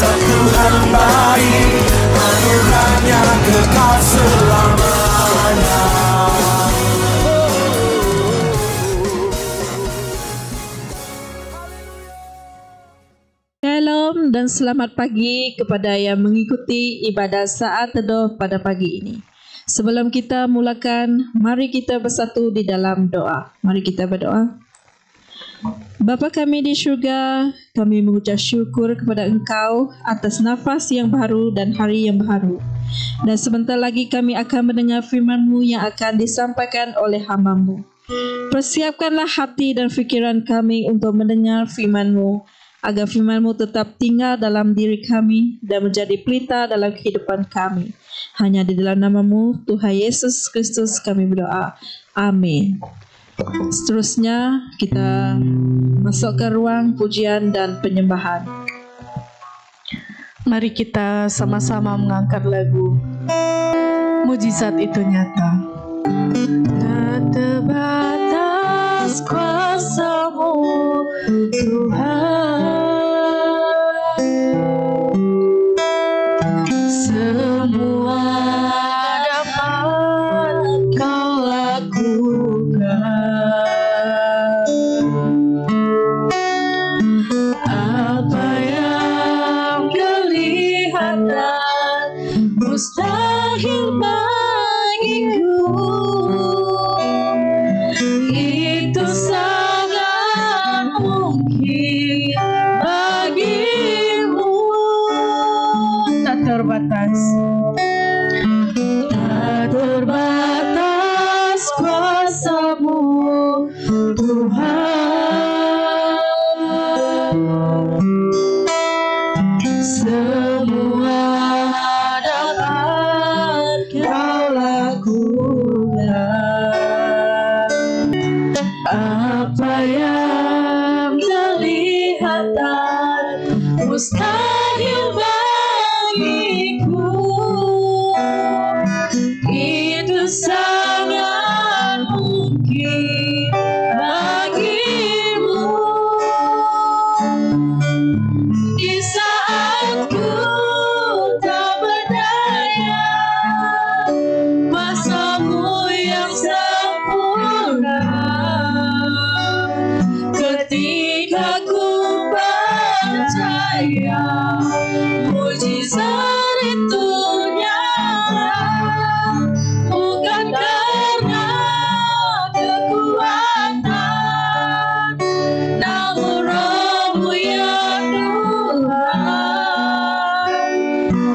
Kuasa Tuhan baik, anugerahnya kekal selamanya. Shalom dan selamat pagi kepada yang mengikuti ibadah saat teduh pada pagi ini. Sebelum kita mulakan, mari kita bersatu di dalam doa. Mari kita berdoa. Bapa kami di syurga, kami mengucap syukur kepada Engkau atas nafas yang baru dan hari yang baru. Dan sebentar lagi kami akan mendengar firman-Mu yang akan disampaikan oleh hamba-Mu. Persiapkanlah hati dan fikiran kami untuk mendengar firman-Mu, agar firman-Mu tetap tinggal dalam diri kami dan menjadi pelita dalam kehidupan kami. Hanya di dalam nama-Mu, Tuhan Yesus Kristus kami berdoa. Amin. Seterusnya kita masuk ke ruang pujian dan penyembahan. Mari kita sama-sama mengangkat lagu Mujizat Itu Nyata. Tak terbatas kuasa-Mu Tuhan, semua dapat Kau lakukan. Apa yang kelihatan mustahil bagiku, itu sangat mungkin bagimu. Tak terbatas, tak terbatas kuasa-Mu Tuhan, semua dapat Kau lakukan. Apa yang kelihatan mustahil bagiku, itu sangat mungkin bagimu. Di saat ku tak berdaya, kuasa-Mu yang sempurna, ketika ku percaya mujizat itu nyata, bukan karena kekuatan, namun Roh-Mu ya Tuhan.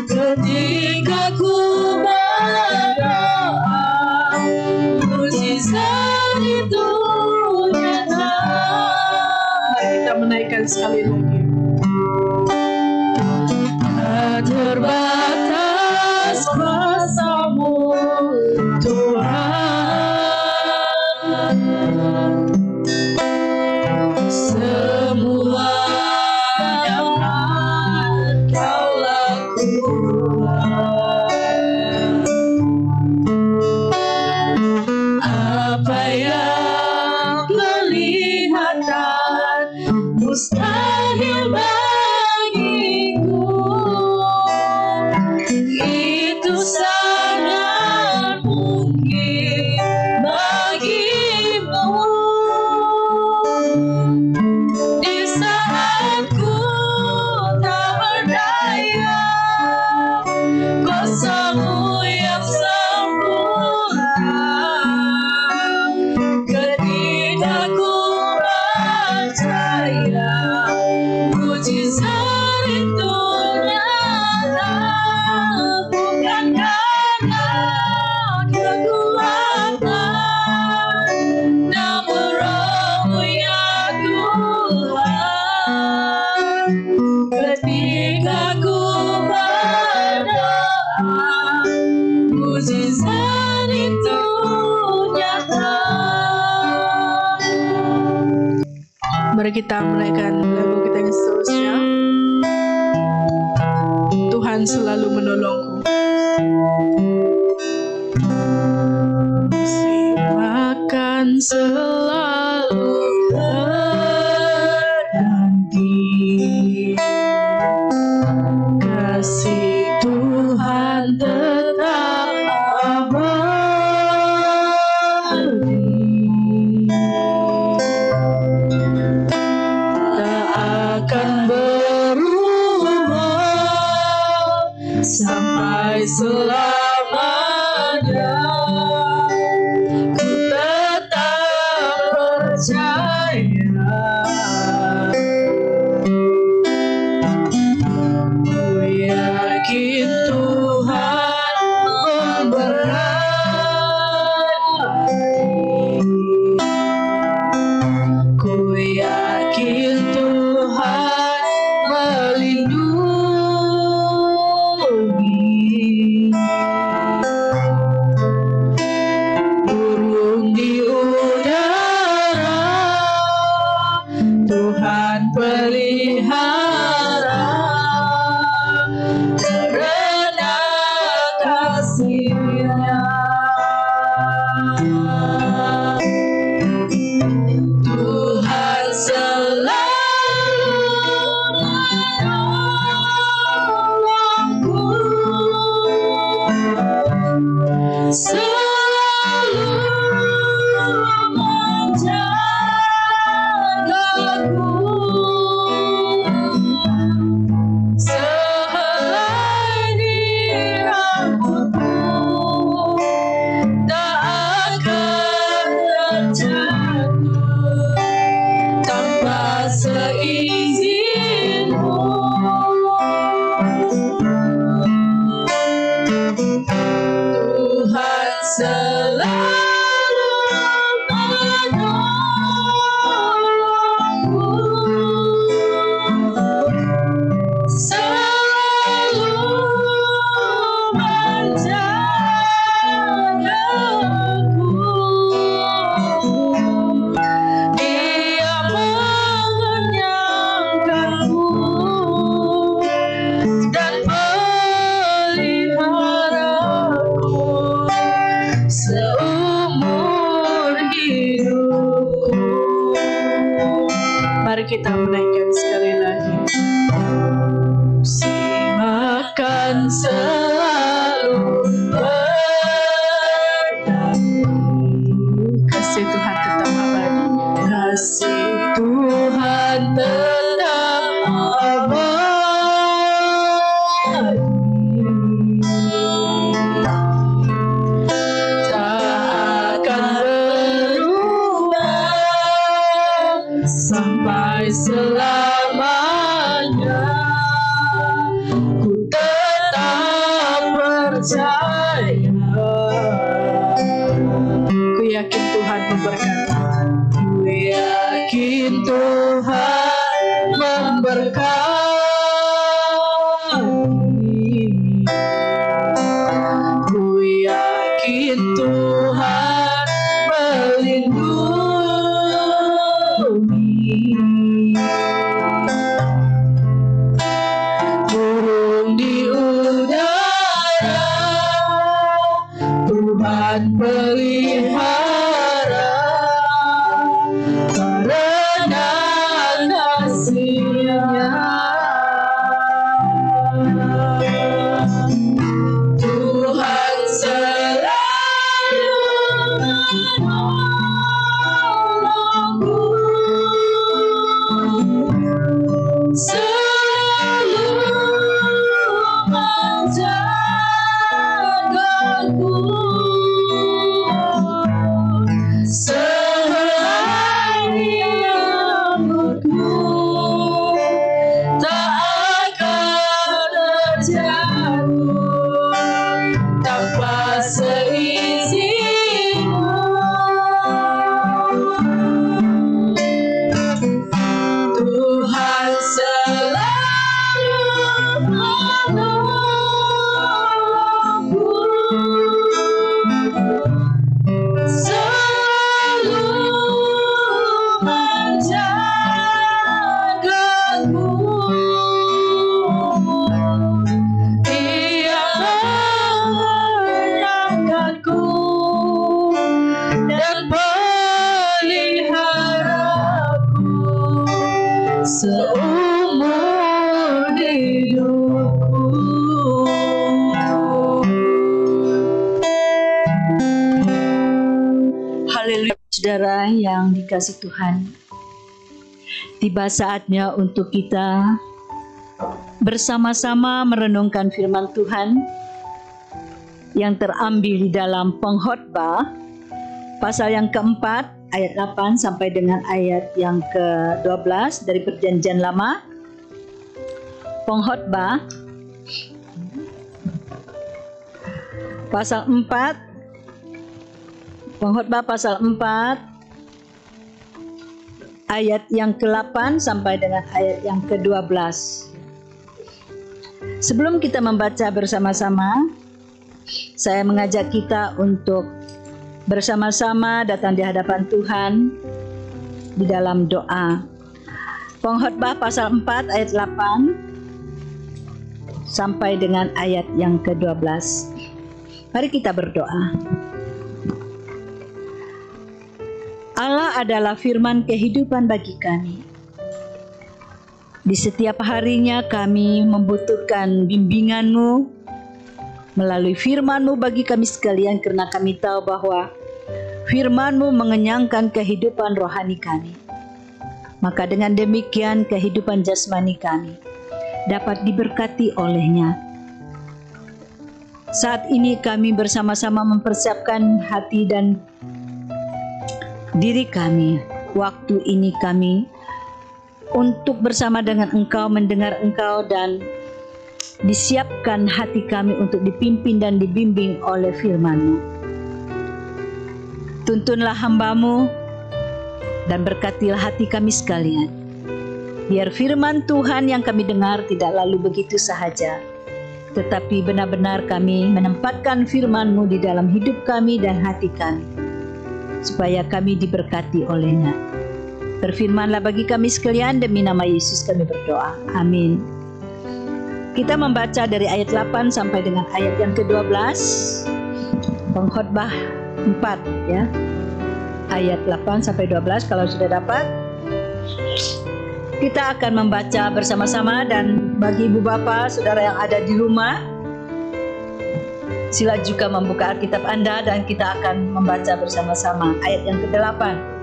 Ketika ku berdoa, mujizat itu nyata. Kita menaikkan sekali lagi. Tak terbatas kuasa-Mu Tuhan, semua dapat Kau lakukan. Apa yang kelihatan mustahil bagiku, itu sangat mungkin bagimu. Di saat ku tak berdaya, kuasa-Mu yang sempurna, ketika ku percaya mujizat itu nyata, bukan karena kekuatan, namun Roh-Mu ya Tuhan. Ketika ku berdoa, mujizat itu nyata. Mari kita menaikkan lagu kita yang seterusnya. Tuhan selalu menolongku. Akan selalu menanti kasih Tuhan tetap abadi, tak akan berubah sampai selamanya. Ku tetap percaya, ku yakin Tuhan memberkati, ku yakin Tuhan melindungi. Burung di udara Tuhan pelihara, karena kasih-Nya. Tuhan selalu menolongku, selalu menjagaku, sehelai di rambutku tak akan terjatuh tanpa seizinmu. Tuhan selalu menolongku, selalu menjagaku. Dia mengenyangkanku dan peliharaku saudara yang dikasihi Tuhan, tiba saatnya untuk kita bersama-sama merenungkan firman Tuhan yang terambil di dalam Pengkhotbah pasal yang keempat ayat 8 sampai dengan ayat yang ke-12 dari Perjanjian Lama. Pengkhotbah pasal 4, Pengkhotbah pasal 4 ayat yang ke-8 sampai dengan ayat yang ke-12. Sebelum kita membaca bersama-sama, saya mengajak kita untuk bersama-sama datang di hadapan Tuhan di dalam doa. Pengkhotbah pasal 4 ayat 8 sampai dengan ayat yang ke-12. Mari kita berdoa. Allah adalah firman kehidupan bagi kami. Di setiap harinya kami membutuhkan bimbingan-Mu melalui firman-Mu bagi kami sekalian, karena kami tahu bahwa firman-Mu mengenyangkan kehidupan rohani kami. Maka dengan demikian kehidupan jasmani kami dapat diberkati olehnya. Saat ini kami bersama-sama mempersiapkan hati dan diri kami, waktu ini kami untuk bersama dengan Engkau mendengar Engkau, dan disiapkan hati kami untuk dipimpin dan dibimbing oleh firman-Mu. Tuntunlah hamba-Mu dan berkatilah hati kami sekalian. Biar firman Tuhan yang kami dengar tidak lalu begitu sahaja, tetapi benar-benar kami menempatkan firman-Mu di dalam hidup kami dan hati kami, supaya kami diberkati olehnya. Berfirmanlah bagi kami sekalian, demi nama Yesus kami berdoa. Amin. Kita membaca dari ayat 8 sampai dengan ayat yang ke-12. Pengkhotbah 4 ya. Ayat 8 sampai 12 kalau sudah dapat. Kita akan membaca bersama-sama, dan bagi ibu bapak, saudara yang ada di rumah, sila juga membuka Alkitab Anda dan kita akan membaca bersama-sama ayat yang ke-8.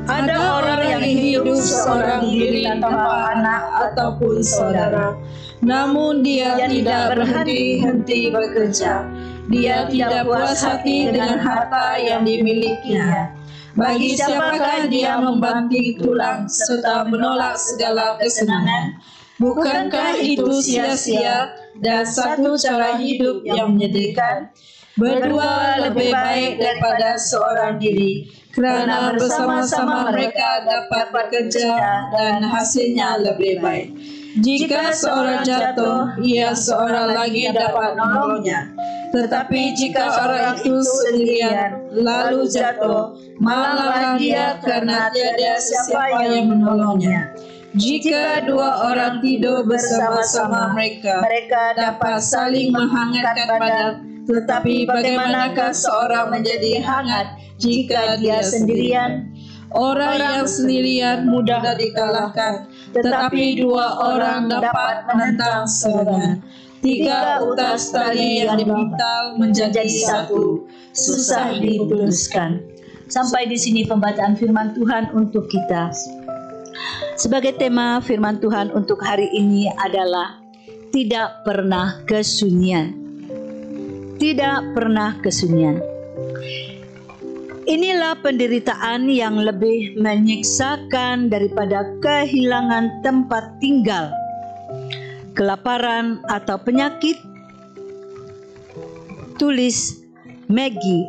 Ada orang yang hidup seorang diri tanpa anak ataupun saudara, namun dia tidak berhenti-henti bekerja. Dia tidak puas hati dengan harta yang dimilikinya. Bagi siapakah dia membanting tulang serta menolak segala kesenangan? Bukankah itu sia-sia dan satu cara hidup yang menyedihkan? Berdua lebih baik daripada seorang diri, karena bersama-sama mereka dapat bekerja dan hasilnya lebih baik. Jika seorang jatuh, ia seorang lagi dapat menolongnya. Tetapi jika orang itu sendirian lalu jatuh, malanglah dia karena tiada siapa yang menolongnya. Jika dua orang tidur bersama-sama, mereka dapat saling menghangatkan badan. Tetapi bagaimanakah seorang menjadi hangat jika dia sendirian? Orang yang sendirian mudah dikalahkan, tetapi dua orang dapat menentang serangan. 3 utas tali yang dimintal menjadi satu, susah diputuskan. Sampai di sini pembacaan firman Tuhan untuk kita. Sebagai tema firman Tuhan untuk hari ini adalah tidak pernah kesunyian. Tidak pernah kesunyian. Inilah penderitaan yang lebih menyiksakan daripada kehilangan tempat tinggal, kelaparan atau penyakit. Tulis Maggie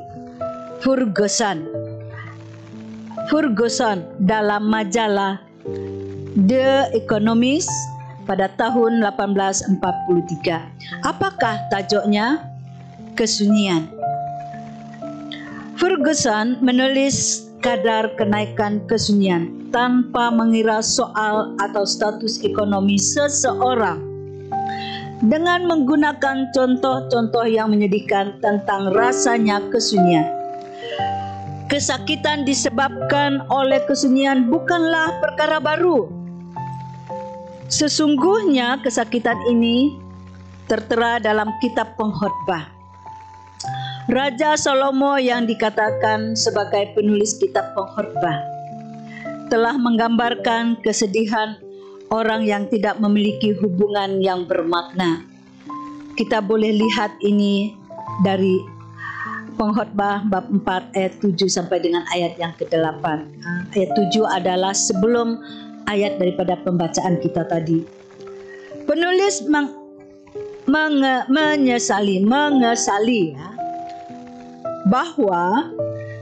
Ferguson dalam majalah The Economist pada tahun 1843. Apakah tajuknya? Kesunyian. Ferguson menulis kadar kenaikan kesunyian tanpa mengira soal atau status ekonomi seseorang, dengan menggunakan contoh-contoh yang menyedihkan tentang rasanya kesunyian. Kesakitan disebabkan oleh kesunyian bukanlah perkara baru. Sesungguhnya kesakitan ini tertera dalam kitab Pengkhotbah. Raja Salomo yang dikatakan sebagai penulis kitab Pengkhotbah telah menggambarkan kesedihan orang yang tidak memiliki hubungan yang bermakna. Kita boleh lihat ini dari Pengkhotbah bab 4 ayat 7 sampai dengan ayat yang ke-8. Ayat 7 adalah sebelum ayat daripada pembacaan kita tadi. Penulis menyesali ya, bahwa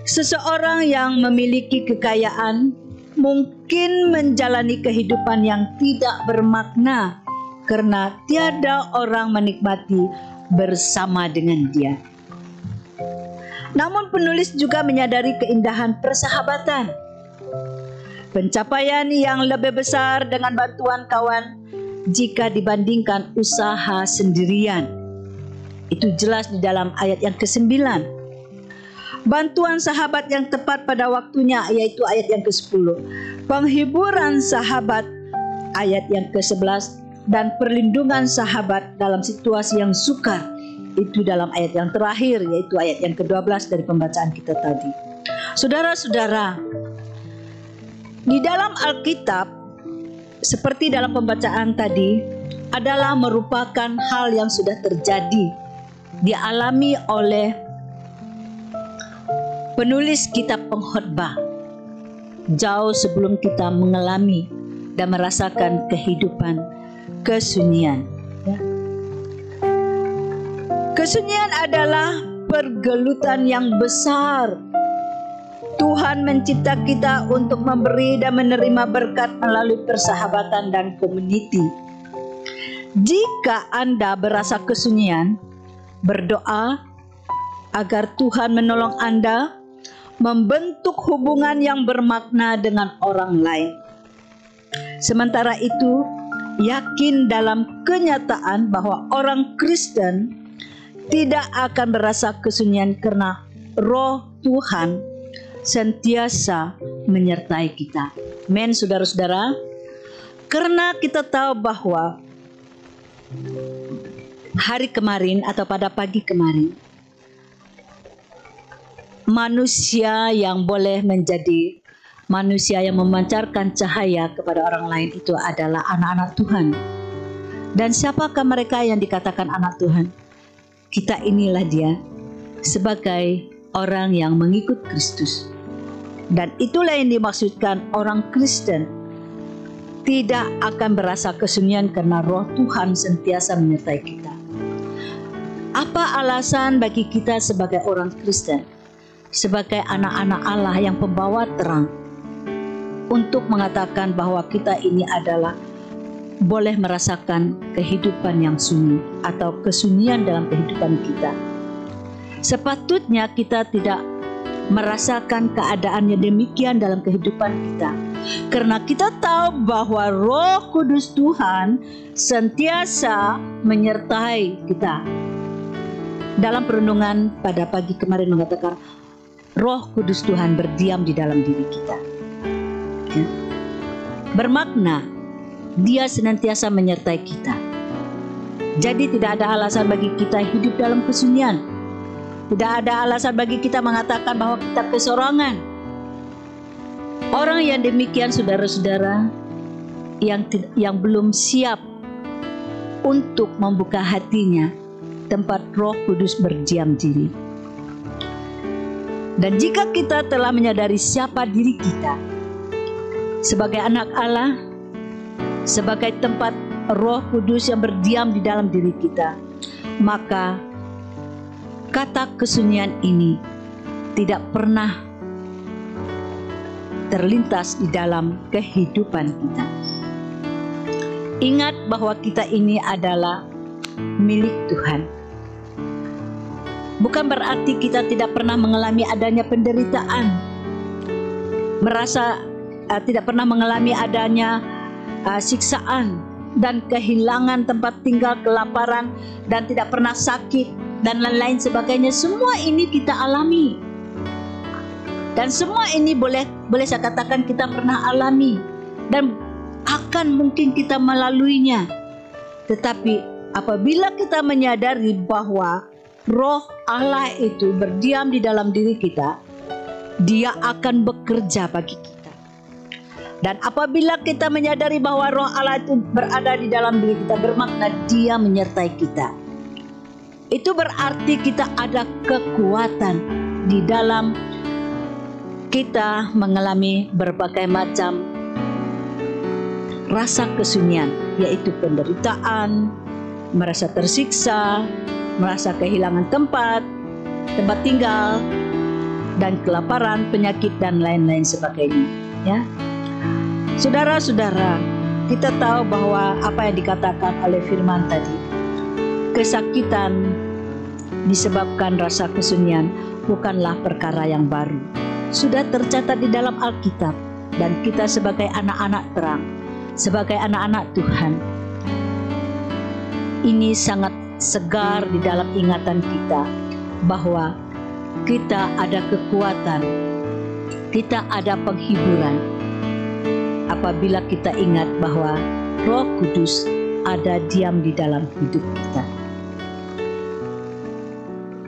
seseorang yang memiliki kekayaan mungkin menjalani kehidupan yang tidak bermakna karena tiada orang menikmati bersama dengan dia. Namun penulis juga menyadari keindahan persahabatan, pencapaian yang lebih besar dengan bantuan kawan jika dibandingkan usaha sendirian. Itu jelas di dalam ayat yang ke-9. Bantuan sahabat yang tepat pada waktunya, yaitu ayat yang ke-10. Penghiburan sahabat, ayat yang ke-11. Dan perlindungan sahabat dalam situasi yang sukar, itu dalam ayat yang terakhir, yaitu ayat yang ke-12 dari pembacaan kita tadi. Saudara-saudara, di dalam Alkitab, seperti dalam pembacaan tadi, adalah merupakan hal yang sudah terjadi, dialami oleh penulis kitab Pengkhotbah jauh sebelum kita mengalami dan merasakan kehidupan kesunyian. Kesunyian adalah pergelutan yang besar. Tuhan mencipta kita untuk memberi dan menerima berkat melalui persahabatan dan community. Jika Anda berasa kesunyian, berdoa agar Tuhan menolong Anda membentuk hubungan yang bermakna dengan orang lain. Sementara itu, yakin dalam kenyataan bahwa orang Kristen tidak akan berasa kesunyian karena Roh Tuhan sentiasa menyertai kita. Amin, saudara-saudara. Karena kita tahu bahwa hari kemarin atau pada pagi kemarin, manusia yang boleh menjadi manusia yang memancarkan cahaya kepada orang lain itu adalah anak-anak Tuhan. Dan siapakah mereka yang dikatakan anak Tuhan? Kita inilah dia, sebagai orang yang mengikut Kristus. Dan itulah yang dimaksudkan orang Kristen tidak akan berasa kesunyian karena Roh Tuhan sentiasa menyertai kita. Apa alasan bagi kita sebagai orang Kristen, sebagai anak-anak Allah yang pembawa terang, untuk mengatakan bahwa kita ini adalah boleh merasakan kehidupan yang sunyi atau kesunyian dalam kehidupan kita? Sepatutnya kita tidak merasakan keadaan yang demikian dalam kehidupan kita, karena kita tahu bahwa Roh Kudus Tuhan sentiasa menyertai kita. Dalam perenungan pada pagi kemarin mengatakan Roh Kudus Tuhan berdiam di dalam diri kita, ya. Bermakna Dia senantiasa menyertai kita. Jadi tidak ada alasan bagi kita hidup dalam kesunyian. Tidak ada alasan bagi kita mengatakan bahwa kita kesorangan. Orang yang demikian, saudara-saudara, yang belum siap untuk membuka hatinya tempat Roh Kudus berdiam diri. Dan jika kita telah menyadari siapa diri kita sebagai anak Allah, sebagai tempat Roh Kudus yang berdiam di dalam diri kita, maka kata kesunyian ini tidak pernah terlintas di dalam kehidupan kita. Ingat bahwa kita ini adalah milik Tuhan. Bukan berarti kita tidak pernah mengalami adanya penderitaan, tidak pernah mengalami adanya siksaan dan kehilangan tempat tinggal, kelaparan, dan tidak pernah sakit dan lain-lain sebagainya. Semua ini kita alami, dan semua ini boleh saya katakan kita pernah alami, dan akan mungkin kita melaluinya. Tetapi apabila kita menyadari bahwa Roh Allah itu berdiam di dalam diri kita, Dia akan bekerja bagi kita. Dan apabila kita menyadari bahwa Roh Allah itu berada di dalam diri kita, bermakna Dia menyertai kita. Itu berarti kita ada kekuatan di dalam kita mengalami berbagai macam rasa kesunyian, yaitu penderitaan, merasa tersiksa, merasa kehilangan tempat tinggal, dan kelaparan, penyakit, dan lain-lain sebagainya. Ya, saudara-saudara, kita tahu bahwa apa yang dikatakan oleh firman tadi, kesakitan disebabkan rasa kesunyian bukanlah perkara yang baru. Sudah tercatat di dalam Alkitab, dan kita sebagai anak-anak terang, sebagai anak-anak Tuhan, ini sangat segar di dalam ingatan kita bahwa kita ada kekuatan, kita ada penghiburan apabila kita ingat bahwa Roh Kudus ada diam di dalam hidup kita.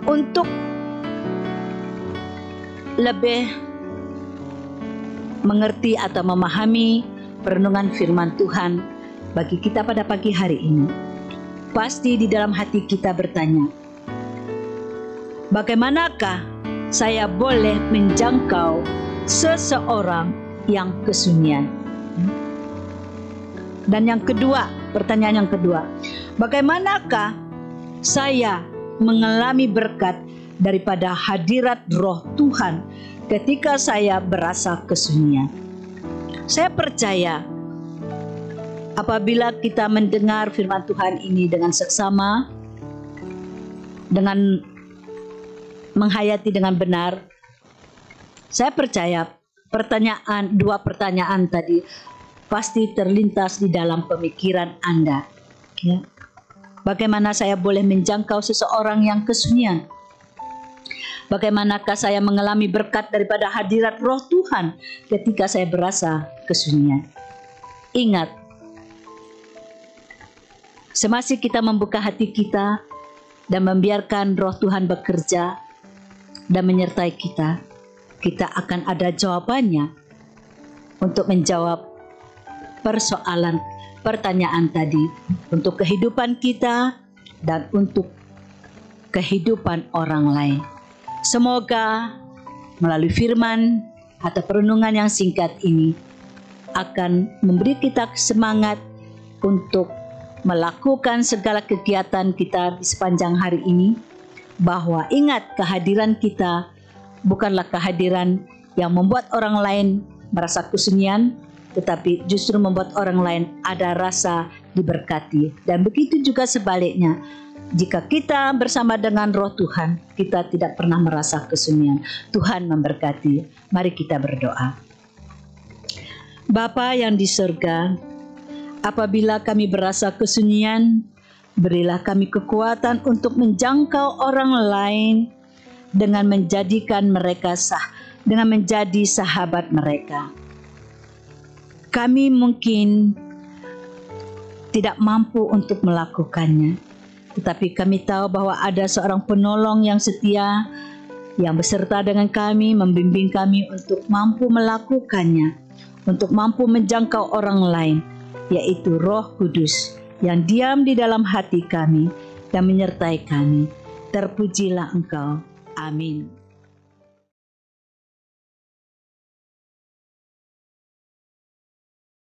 Untuk lebih mengerti atau memahami perenungan firman Tuhan bagi kita pada pagi hari ini, pasti di dalam hati kita bertanya, bagaimanakah saya boleh menjangkau seseorang yang kesunyian? Dan yang kedua, pertanyaan yang kedua, bagaimanakah saya mengalami berkat daripada hadirat Roh Tuhan ketika saya berasa kesunyian? Saya percaya apabila kita mendengar firman Tuhan ini dengan seksama, dengan menghayati dengan benar, saya percaya dua pertanyaan tadi pasti terlintas di dalam pemikiran Anda. Ya. Bagaimana saya boleh menjangkau seseorang yang kesunyian? Bagaimanakah saya mengalami berkat daripada hadirat Roh Tuhan ketika saya berasa kesunyian? Ingat, semasa kita membuka hati kita dan membiarkan Roh Tuhan bekerja dan menyertai kita, kita akan ada jawabannya untuk menjawab pertanyaan tadi, untuk kehidupan kita dan untuk kehidupan orang lain. Semoga melalui firman atau perenungan yang singkat ini akan memberi kita semangat untuk melakukan segala kegiatan kita di sepanjang hari ini, bahwa ingat, kehadiran kita bukanlah kehadiran yang membuat orang lain merasa kesunyian, tetapi justru membuat orang lain ada rasa diberkati. Dan begitu juga sebaliknya, jika kita bersama dengan Roh Tuhan, kita tidak pernah merasa kesunyian. Tuhan memberkati. Mari kita berdoa. Bapa yang di surga, apabila kami berasa kesunyian, berilah kami kekuatan untuk menjangkau orang lain dengan menjadikan mereka dengan menjadi sahabat mereka. Kami mungkin tidak mampu untuk melakukannya, tetapi kami tahu bahwa ada seorang penolong yang setia, yang beserta dengan kami, membimbing kami untuk mampu melakukannya, untuk mampu menjangkau orang lain, yaitu Roh Kudus yang diam di dalam hati kami dan menyertai kami. Terpujilah Engkau. Amin.